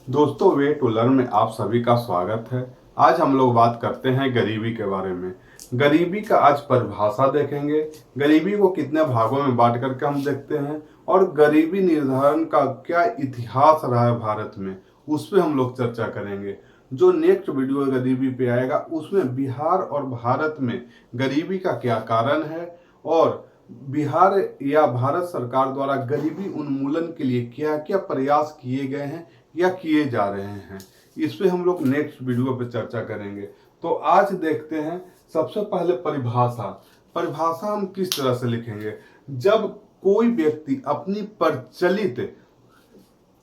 दोस्तों, way to learn में आप सभी का स्वागत है। आज हम लोग बात करते हैं गरीबी के बारे में। गरीबी का आज परिभाषा देखेंगे। गरीबी को कितने भागों में बांट करके हम देखते हैं और गरीबी निर्धारण का क्या इतिहास रहा है भारत में, उस पर हम लोग चर्चा करेंगे। जो नेक्स्ट वीडियो गरीबी पे आएगा उसमें बिहार और भारत में गरीबी का क्या कारण है और बिहार या भारत सरकार द्वारा गरीबी उन्मूलन के लिए क्या क्या प्रयास किए गए हैं या किए जा रहे हैं, इस पे हम लोग नेक्स्ट वीडियो पे चर्चा करेंगे। तो आज देखते हैं सबसे पहले परिभाषा। परिभाषा हम किस तरह से लिखेंगे? जब कोई व्यक्ति अपनी प्रचलित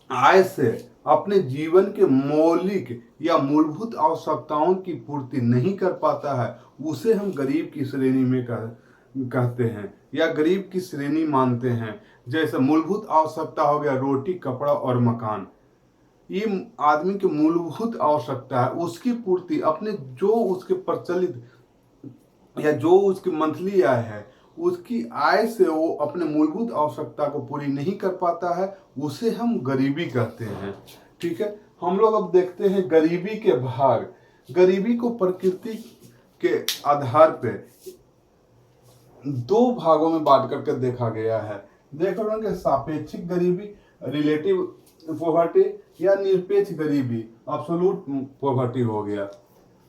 आय से अपने जीवन के मौलिक या मूलभूत आवश्यकताओं की पूर्ति नहीं कर पाता है, उसे हम गरीब की श्रेणी में कहते हैं या गरीब की श्रेणी मानते हैं। जैसे मूलभूत आवश्यकता हो गया रोटी, कपड़ा और मकान। ये आदमी की मूलभूत आवश्यकता है, उसकी पूर्ति अपने जो उसके प्रचलित या जो उसकी मंथली आय है, उसकी आय से वो अपने मूलभूत आवश्यकता को पूरी नहीं कर पाता है, उसे हम गरीबी कहते हैं। ठीक है, हम लोग अब देखते हैं गरीबी के भाग। गरीबी को प्रकृति के आधार पे दो भागों में बांट करके देखा गया है। देख रहे होंगे सापेक्षिक गरीबी, रिलेटिव पॉवर्टी, या निरपेक्ष गरीबी, एब्सोल्यूट पॉवर्टी हो गया।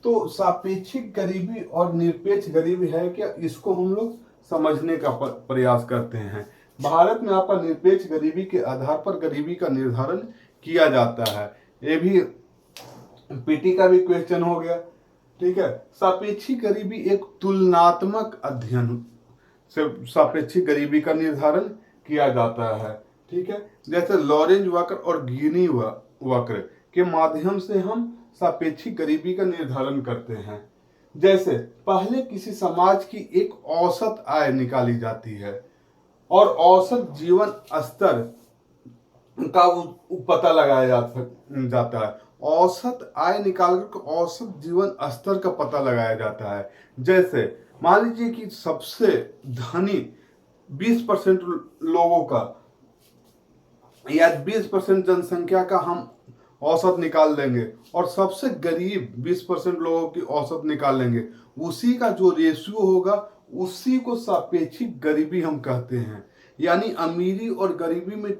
तो सापेक्षिक गरीबी और निरपेक्ष गरीबी है क्या, इसको हम लोग समझने का प्रयास करते हैं। भारत में आपका निरपेक्ष गरीबी के आधार पर गरीबी का निर्धारण किया जाता है। ये भी पीटी का भी क्वेश्चन हो गया। ठीक है, सापेक्षिक गरीबी एक तुलनात्मक अध्ययन से सापेक्षिक गरीबी का निर्धारण किया जाता है। ठीक है, जैसे लॉरेंज वक्र और गिनी वक्र के माध्यम से हम सापेक्षिक गरीबी का निर्धारण करते हैं। जैसे पहले किसी समाज की एक औसत आय निकाली जाती है और औसत जीवन स्तर का पता लगाया जाता है। औसत आय निकालकर औसत जीवन स्तर का पता लगाया जाता है। जैसे मान लीजिए कि सबसे धनी 20% लोगों का या 20% जनसंख्या का हम औसत निकाल लेंगे और सबसे गरीब 20% लोगों की औसत निकाल लेंगे, उसी का जो रेशियो होगा उसी को सापेक्षिक गरीबी हम कहते हैं। यानी अमीरी और गरीबी में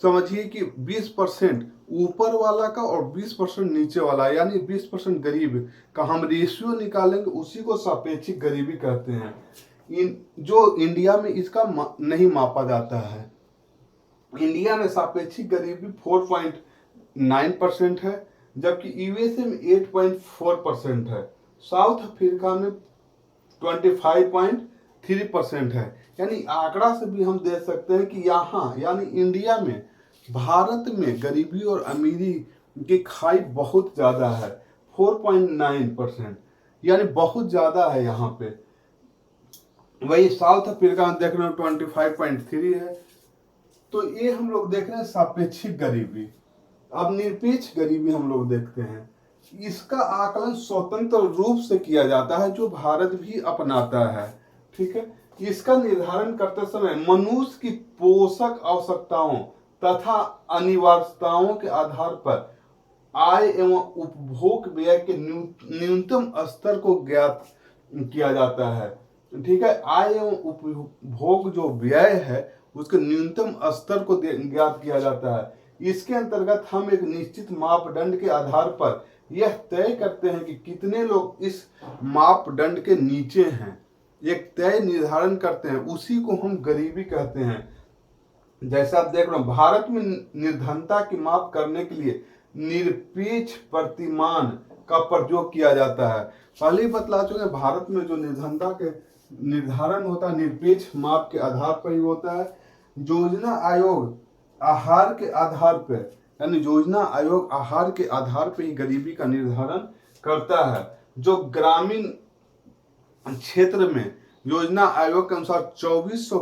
समझिए कि 20% ऊपर वाला का और 20% नीचे वाला, यानी 20% गरीब का हम रेशियो निकालेंगे, उसी को सापेक्षिक गरीबी कहते हैं। जो इंडिया में इसका नहीं मापा जाता है। इंडिया में सापेक्षिक गरीबी 4.9% है, जबकि यूएसए में 8.4% है। साउथ अफ्रीका में 25.3% है। यानी आंकड़ा से भी हम देख सकते हैं कि यहाँ यानी इंडिया में, भारत में गरीबी और अमीरी की खाई बहुत ज़्यादा है। 4.9%, यानी बहुत ज़्यादा है यहाँ पे। वही साउथ अफ्रीका में देख रहे हो 25.3 है। तो ये हम लोग देख रहे हैं सापेक्षिक गरीबी। अब निरपेक्ष गरीबी हम लोग देखते हैं। इसका आकलन स्वतंत्र रूप से किया जाता है, जो भारत भी अपनाता है। ठीक है, इसका निर्धारण करते समय मनुष्य की पोषक आवश्यकताओं तथा अनिवार्यताओं के आधार पर आय एवं उपभोग व्यय के न्यूनतम स्तर को ज्ञात किया जाता है। ठीक है, आय एवं उपभोग जो व्यय है उसके न्यूनतम स्तर को ज्ञात किया जाता है। इसके अंतर्गत हम एक निश्चित मापदंड के आधार पर यह तय करते हैं कि कितने लोग इस मापदंड के नीचे हैं। एक तय निर्धारण करते हैं, उसी को हम गरीबी कहते हैं। जैसे आप देख रहे हो, भारत में निर्धनता की माप करने के लिए निरपेक्ष प्रतिमान का प्रयोग किया जाता है। पहले ही बतला चुके हैं, भारत में जो निर्धनता के निर्धारण होता है निरपेक्ष माप के आधार पर ही होता है। योजना आयोग आहार के आधार पर, यानी योजना आयोग आहार के आधार पर ही गरीबी का निर्धारण करता है। जो ग्रामीण क्षेत्र में योजना आयोग के अनुसार 2400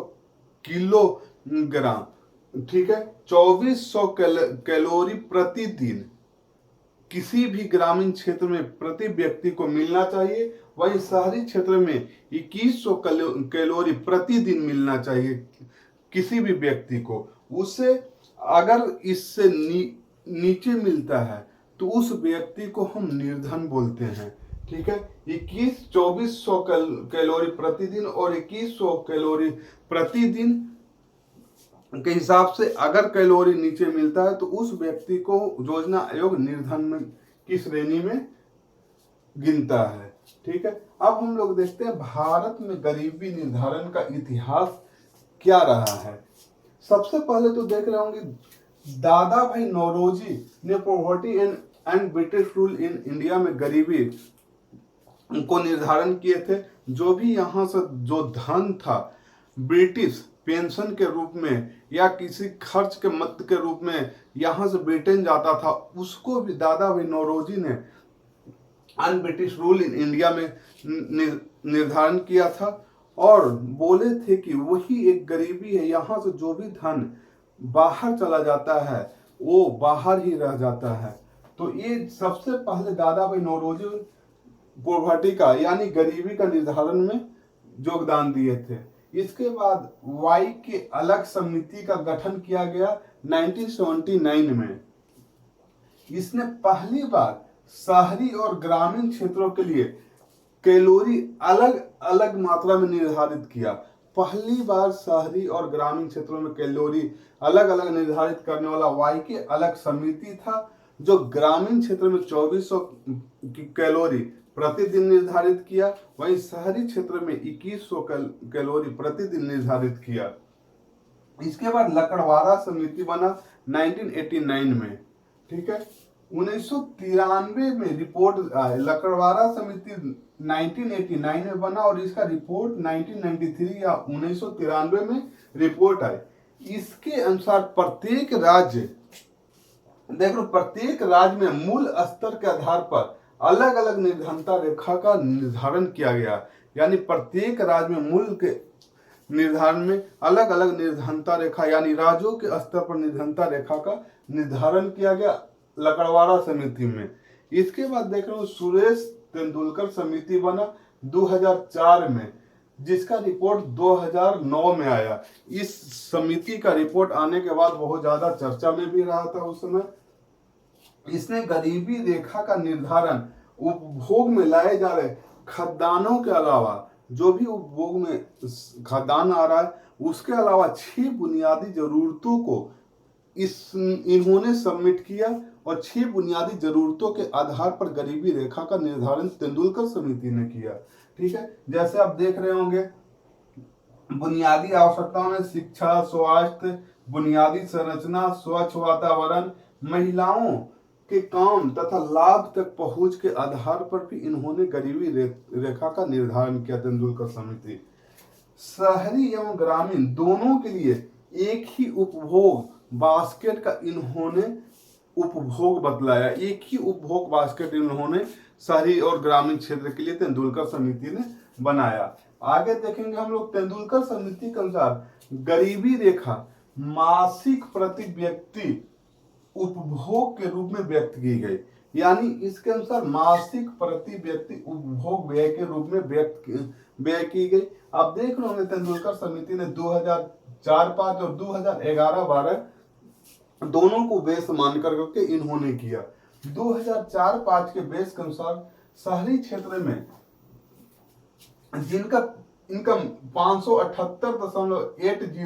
किलोग्राम, ठीक है, 2400 कैलोरी प्रतिदिन किसी भी ग्रामीण क्षेत्र में प्रति व्यक्ति को मिलना चाहिए। वहीं शहरी क्षेत्र में 2100 कैलोरी प्रतिदिन मिलना चाहिए किसी भी व्यक्ति को। उससे अगर इससे नीचे मिलता है तो उस व्यक्ति को हम निर्धन बोलते हैं। ठीक है, 2400 कैलोरी प्रतिदिन और 2100 कैलोरी प्रतिदिन के हिसाब से अगर कैलोरी नीचे मिलता है तो उस व्यक्ति को योजना आयोग निर्धन में की श्रेणी में गिनता है। ठीक है, अब हम लोग देखते हैं भारत में गरीबी निर्धारण का इतिहास क्या रहा है। सबसे पहले तो देख रहे होंगे दादा भाई नौरोजी ने poverty and British rule in India में गरीबी को निर्धारण किए थे। जो भी यहाँ से जो धन था ब्रिटिश पेंशन के रूप में या किसी खर्च के मद के रूप में यहाँ से ब्रिटेन जाता था, उसको भी दादा भाई नौरोजी ने un British rule in India में निर्धारण किया था और बोले थे कि वही एक गरीबी है, यहाँ से जो भी धन बाहर चला जाता है वो बाहर ही रह जाता है। तो ये सबसे पहले दादा भाई नौरोजी पॉवर्टी का यानी गरीबी का निर्धारण में योगदान दिए थे। इसके बाद वाई के अलग समिति का गठन किया गया 1979 में। इसने पहली बार शहरी और ग्रामीण क्षेत्रों के लिए कैलोरी अलग अलग मात्रा में निर्धारित किया। पहली बार शहरी और ग्रामीण क्षेत्रों में कैलोरी अलग अलग निर्धारित करने वाला वाई के अलग समिति था, जो ग्रामीण क्षेत्र में 2400 कैलोरी प्रतिदिन निर्धारित किया, वहीं शहरी क्षेत्र में 2100 कैलोरी प्रतिदिन निर्धारित किया। इसके बाद लकड़वारा समिति बना 1989 में। ठीक है, 1993 में रिपोर्ट लकड़वारा समिति 1989 में बना और इसका रिपोर्ट 1993 या 1993 में रिपोर्ट आई। इसके अनुसार प्रत्येक राज्य प्रत्येक राज्य में मूल स्तर के आधार पर अलग अलग निर्धनता रेखा का निर्धारण किया गया। यानी प्रत्येक राज्य में मूल के निर्धारण में अलग अलग निर्धनता रेखा यानी राज्यों के स्तर पर निर्धनता रेखा का निर्धारण किया गया लकड़वारा समिति में। इसके बाद देख रहे हो सुरेश तेंदुलकर समिति बना 2004 में, जिसका रिपोर्ट 2009 में आया। इस समिति का रिपोर्ट आने के बाद बहुत ज्यादा चर्चा में भी रहा था उस समय। इसने गरीबी रेखा का निर्धारण उपभोग में लाए जा रहे खाद्यान्नों के अलावा, जो भी उपभोग में खाद्यान्न आ रहा है उसके अलावा 6 बुनियादी जरूरतों को इन्होंने सबमिट किया और 6 बुनियादी जरूरतों के आधार पर गरीबी रेखा का निर्धारण तेंदुलकर समिति ने किया। ठीक है, जैसे आप देख रहे होंगे बुनियादी आवश्यकताओं में शिक्षा, स्वास्थ्य, बुनियादी संरचना, स्वच्छ वातावरण, महिलाओं के काम तथा लाभ तक पहुंच के आधार पर भी इन्होंने गरीबी रेखा का निर्धारण किया तेंदुलकर समिति। शहरी एवं ग्रामीण दोनों के लिए एक ही उपभोग बास्केट का इन्होंने उपभोग बतलाया। एक ही उपभोग बास्केट इन्होंने शहरी और ग्रामीण क्षेत्र के लिए तेंदुलकर समिति ने बनाया। आगे देखेंगे हम लोग तेंदुलकर समिति के अनुसार गरीबी रेखा मासिक प्रति व्यक्ति उपभोग के रूप में व्यक्त की गई। यानी इसके अनुसार मासिक प्रति व्यक्ति उपभोग व्यय के रूप में व्यय की गई। आप देख रहे होंगे तेंदुलकर समिति ने 2004-05 और 2011-12 दोनों को बेस मान करके इन्होंने किया। 2004-05 के बेस के अनुसार शहरी क्षेत्र में जिनका इनकम 578.80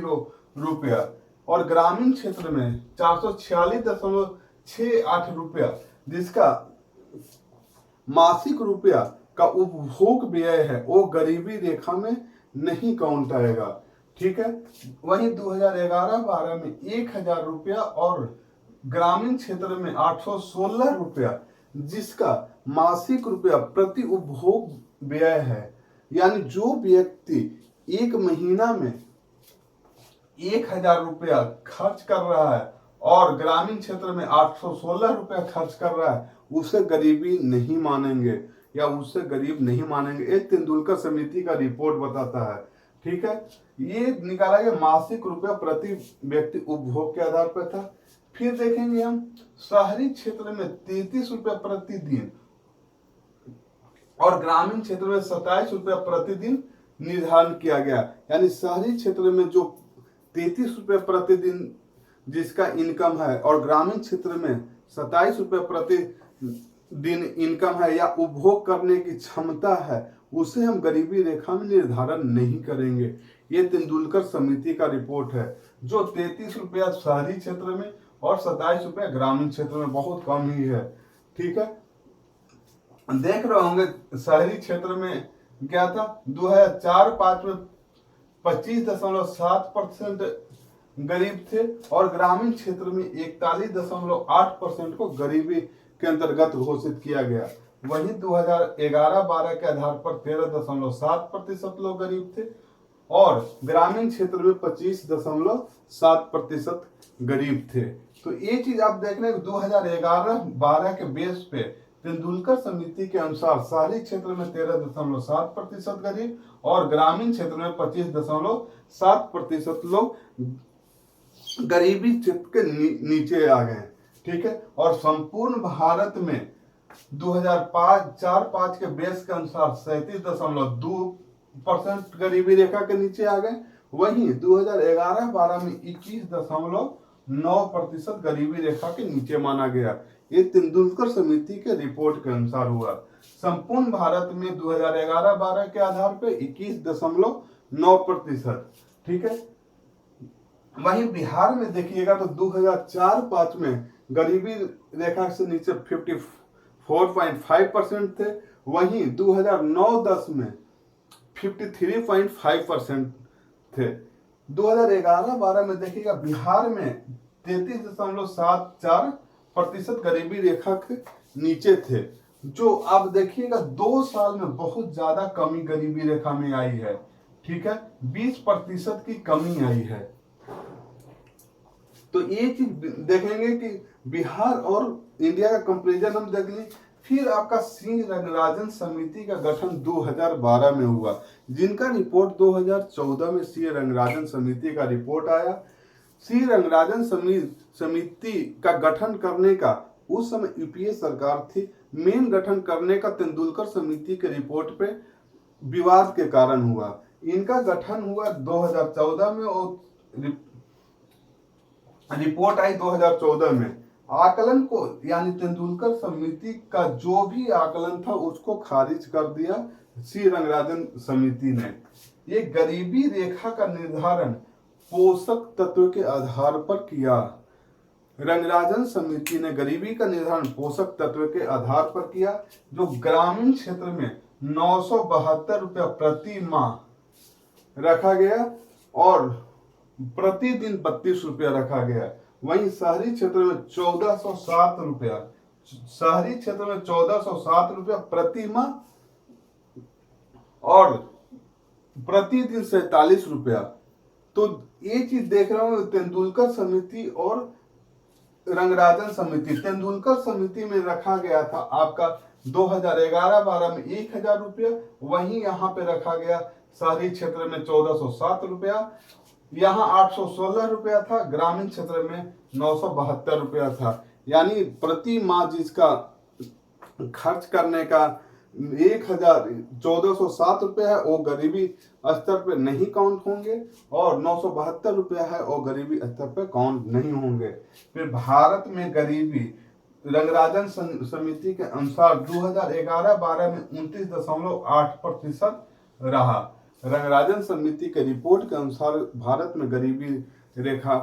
रुपया और ग्रामीण क्षेत्र में 446.68 रुपया, जिसका मासिक रुपया का उपभोग व्यय है वो गरीबी रेखा में नहीं काउंट आएगा। ठीक है, वहीं 2011-12 में 1000 रुपया और ग्रामीण क्षेत्र में 816 रुपया, जिसका मासिक रुपया प्रति उपभोग व्यय है। यानी जो व्यक्ति एक महीना में 1000 रुपया खर्च कर रहा है और ग्रामीण क्षेत्र में 816 रुपया खर्च कर रहा है, उसे गरीबी नहीं मानेंगे या उससे गरीब नहीं मानेंगे। एक तेंदुलकर समिति का रिपोर्ट बताता है। ठीक है, ये निकाला गया मासिक रुपया प्रति व्यक्ति उपभोग के आधार पर था। फिर देखेंगे हम शहरी क्षेत्र में 33 रुपया प्रतिदिन और ग्रामीण क्षेत्र में 27 रुपया प्रतिदिन निर्धारण किया गया। यानी शहरी क्षेत्र में जो 33 रुपये प्रतिदिन जिसका इनकम है और ग्रामीण क्षेत्र में 27 रुपये प्रति दिन इनकम है या उपभोग करने की क्षमता है, उसे हम गरीबी रेखा में निर्धारण नहीं करेंगे। ये तेंदुलकर समिति का रिपोर्ट है, जो 33 रुपया शहरी क्षेत्र में और 27 रुपया ग्रामीण क्षेत्र में, बहुत कम ही है। ठीक है, देख रहे होंगे शहरी क्षेत्र में क्या था, 2004-05 में 25.7% गरीब थे और ग्रामीण क्षेत्र में 41.8% को गरीबी के अंतर्गत घोषित किया गया। वहीं 2011-12 के आधार पर 13.7% लोग गरीब थे और ग्रामीण क्षेत्र में 25.7% गरीब थे। तो ये चीज आप देख रहे हैं 2011-12 के बेस पे तेंदुलकर समिति के अनुसार शहरी क्षेत्र में 13.7% गरीब और ग्रामीण क्षेत्र में 25.7% लोग गरीबी क्षेत्र के नीचे आ गए। ठीक है, और संपूर्ण भारत में 2005 के बेस के अनुसार 37.2% गरीबी रेखा के नीचे आ गए। वहीं 2011-12 में 21.9% गरीबी रेखा के नीचे माना गया। ये तेंदुलकर समिति के रिपोर्ट के अनुसार हुआ। संपूर्ण भारत में 2011-12 के आधार पर 21.9%। ठीक है, वहीं बिहार में देखिएगा तो 2004-05 में गरीबी रेखा से नीचे 54.5% थे। वहीं 2009-10 में 53.5% थे। 2011-12 में देखिएगा बिहार में 33.74% गरीबी रेखा के नीचे थे, जो आप देखिएगा 2 साल में बहुत ज्यादा कमी गरीबी रेखा में आई है। ठीक है, 20% की कमी आई है। तो ये चीज देखेंगे कि बिहार और इंडिया का कंपैरिजन हम देख लें। फिर आपका सी रंगराजन समिति का गठन 2012 में हुआ, जिनका रिपोर्ट 2014 में सी रंगराजन समिति का रिपोर्ट आया। सी रंगराजन समिति का गठन करने का उस समय यूपीए सरकार थी। मेन गठन करने का तेंदुलकर समिति के रिपोर्ट पे विवाद के कारण हुआ। इनका गठन हुआ 2014 में और रिपोर्ट आई 2014 में। आकलन को यानी तेंदुलकर समिति का जो भी आकलन था उसको खारिज कर दिया सी रंगराजन समिति ने। ये गरीबी रेखा का निर्धारण पोषक तत्व के आधार पर किया। रंगराजन समिति ने गरीबी का निर्धारण पोषक तत्व के आधार पर किया, जो ग्रामीण क्षेत्र में 972 रुपया प्रति माह रखा गया और प्रतिदिन 32 रुपया रखा गया। वहीं शहरी क्षेत्र में 1407 रुपया, शहरी क्षेत्र में 1407 रुपया प्रति माह और प्रतिदिन 47 रुपया। तो ये चीज देख रहा हूं तेंदुलकर समिति और रंगराजन समिति। तेंदुलकर समिति में रखा गया था आपका 2011-12 में 1000 रुपया, वहीं यहाँ पे रखा गया शहरी क्षेत्र में 1407 रुपया, यहाँ 816 रुपया था, ग्रामीण क्षेत्र में 972 रुपया था। यानी प्रति माह जिसका खर्च करने का 1407 रुपया है वो गरीबी स्तर पे नहीं काउंट होंगे और 972 रुपया है वो गरीबी स्तर पे काउंट नहीं होंगे। फिर भारत में गरीबी रंगराजन समिति के अनुसार 2011-12 में 29.8% रहा। रंगराजन समिति के रिपोर्ट के अनुसार भारत में गरीबी रेखा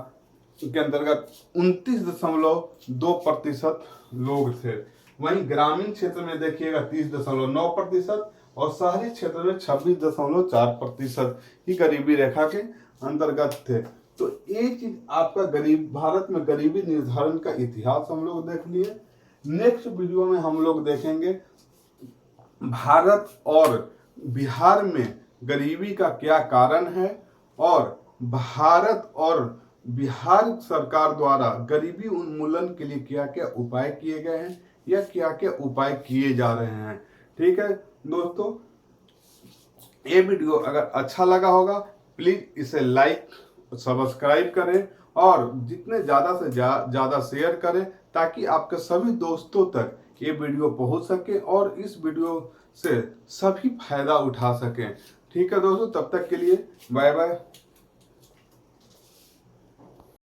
के अंतर्गत 29.2% लोग थे। वहीं ग्रामीण क्षेत्र में देखिएगा 30.9% और शहरी क्षेत्र में 26.4% ही गरीबी रेखा के अंतर्गत थे। तो एक चीज आपका भारत में गरीबी निर्धारण का इतिहास हम लोग देख लिए। नेक्स्ट वीडियो में हम लोग देखेंगे भारत और बिहार में गरीबी का क्या कारण है और भारत और बिहार सरकार द्वारा गरीबी उन्मूलन के लिए क्या क्या उपाय किए गए हैं या क्या क्या उपाय किए जा रहे हैं। ठीक है दोस्तों, ये वीडियो अगर अच्छा लगा होगा प्लीज इसे लाइक सब्सक्राइब करें और जितने ज़्यादा से ज़्यादा शेयर करें ताकि आपके सभी दोस्तों तक ये वीडियो पहुंच सके और इस वीडियो से सभी फायदा उठा सकें। ठीक है दोस्तों, तब तक के लिए बाय बाय।